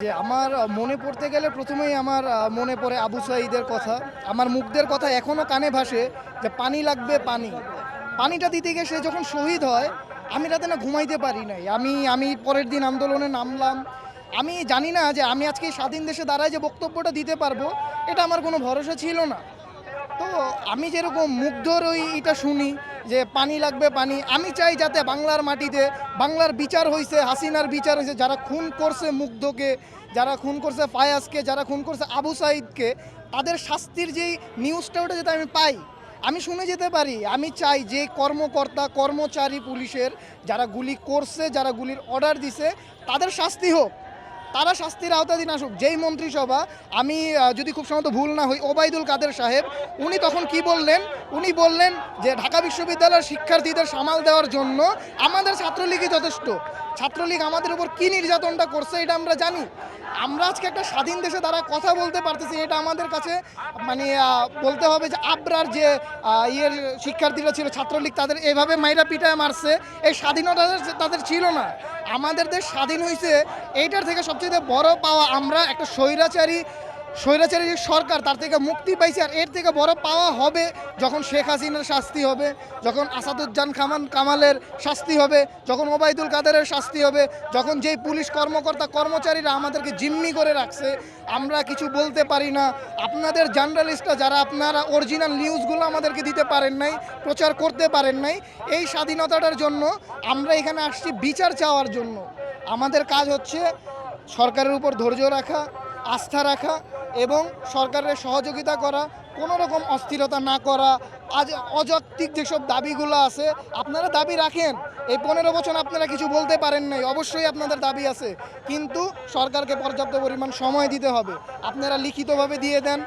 যে আমার মনে পড়তে গেলে প্রথমেই আমার মনে পড়ে আবু সাঈদের কথা। আমার মুগ্ধের কথা এখনো কানে ভাসে যে পানি লাগবে পানি। পানিটা দিতে গিয়ে সে যখন শহীদ হয়, আমি রাতে না ঘুমাইতে পারি নাই। আমি পরের দিন আন্দোলনে নামলাম। আমি জানি না যে আমি আজকে এই স্বাধীন দেশে দাঁড়ায় যে বক্তব্যটা দিতে পারবো, এটা আমার কোনো ভরসা ছিল না। তো আমি যেরকম মুগ্ধর এটা শুনি যে পানি লাগবে পানি, আমি চাই যাতে বাংলার মাটিতে বাংলার বিচার হইছে, হাসিনার বিচার হইছে, যারা খুন করছে মুগ্ধকে, যারা খুন করছে ফায়াজকে, যারা খুন করছে আবু সাঈদকে, তাদের শাস্তির যেই নিউজটা ওটা যাতে আমি পাই, আমি শুনে যেতে পারি। আমি চাই যে কর্মকর্তা কর্মচারী পুলিশের যারা গুলি করছে, যারা গুলির অর্ডার দিছে, তাদের শাস্তি হোক, তারা শাস্তির আওতাধীন আসুক। যেই মন্ত্রিসভা, আমি যদি খুব সম্ভবত ভুল না হই, ওবায়দুল কাদের সাহেব, উনি তখন কি বললেন? উনি বললেন যে ঢাকা বিশ্ববিদ্যালয়ের শিক্ষার্থীদের সামাল দেওয়ার জন্য আমাদের ছাত্রলীগই যথেষ্ট। ছাত্রলীগ আমাদের উপর কী নির্যাতনটা করছে এটা আমরা জানি। আমরা আজকে একটা স্বাধীন দেশে দ্বারা কথা বলতে পারতেছি, এটা আমাদের কাছে মানে বলতে হবে যে আবরার যে শিক্ষার্থীরা ছিল ছাত্রলীগ, তাদের এভাবে মাইরা পিটায় মারছে, এই স্বাধীনতা তাদের ছিল না। আমাদের দেশ স্বাধীন হয়েছে, এইটার থেকে সবচেয়ে বড় পাওয়া আমরা একটা স্বৈরাচারী যে সরকার, তার থেকে মুক্তি পাইছে। আর এর থেকে বড় পাওয়া হবে যখন শেখ হাসিনার শাস্তি হবে, যখন আসাদুজ্জামান কামালের শাস্তি হবে, যখন ওবায়দুল কাদেরের শাস্তি হবে, যখন যেই পুলিশ কর্মকর্তা কর্মচারীরা আমাদেরকে জিম্মি করে রাখছে, আমরা কিছু বলতে পারি না। আপনাদের জার্নালিস্টরা যারা আপনারা অরিজিনাল নিউজগুলো আমাদেরকে দিতে পারেন নাই, প্রচার করতে পারেন নাই, এই স্বাধীনতাটার জন্য আমরা এখানে আসছি বিচার চাওয়ার জন্য। আমাদের কাজ হচ্ছে সরকারের উপর ধৈর্য রাখা, আস্থা রাখা এবং সরকারের সহযোগিতা করা, কোনো রকম অস্থিরতা না করা। আজ অযৌক্তিক যেসব দাবিগুলো আছে, আপনারা দাবি রাখেন। এই 15 বছর আপনারা কিছু বলতে পারেন নাই, অবশ্যই আপনাদের দাবি আছে, কিন্তু সরকারকে পর্যাপ্ত পরিমাণ সময় দিতে হবে। আপনারা লিখিতভাবে দিয়ে দেন,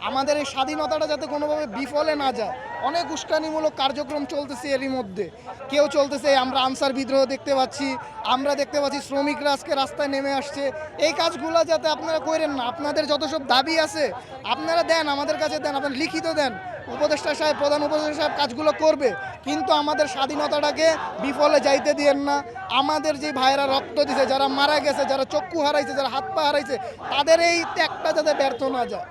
আমাদের এই স্বাধীনতাটা যাতে কোনোভাবে বিফলে না যায়। অনেক উস্কানিমূলক কার্যক্রম চলতেছে এরই মধ্যে, কেউ চলতেছে, আমরা আনসার বিদ্রোহ দেখতে পাচ্ছি, আমরা দেখতে পাচ্ছি শ্রমিকরা আজকে রাস্তায় নেমে আসছে। এই কাজগুলো যাতে আপনারা করেন না। আপনাদের যত সব দাবি আছে আপনারা দেন, আমাদের কাছে দেন, আপনারা লিখিত দেন। উপদেষ্টা সাহেব, প্রধান উপদেষ্টা সাহেব কাজগুলো করবে, কিন্তু আমাদের স্বাধীনতাটাকে বিফলে যাইতে দিয়েন না। আমাদের যে ভাইয়েরা রক্ত দিছে, যারা মারা গেছে, যারা চক্ষু হারাইছে, যারা হাত পা হারাইছে, তাদের এই ত্যাগটা যাতে ব্যর্থ না যায়।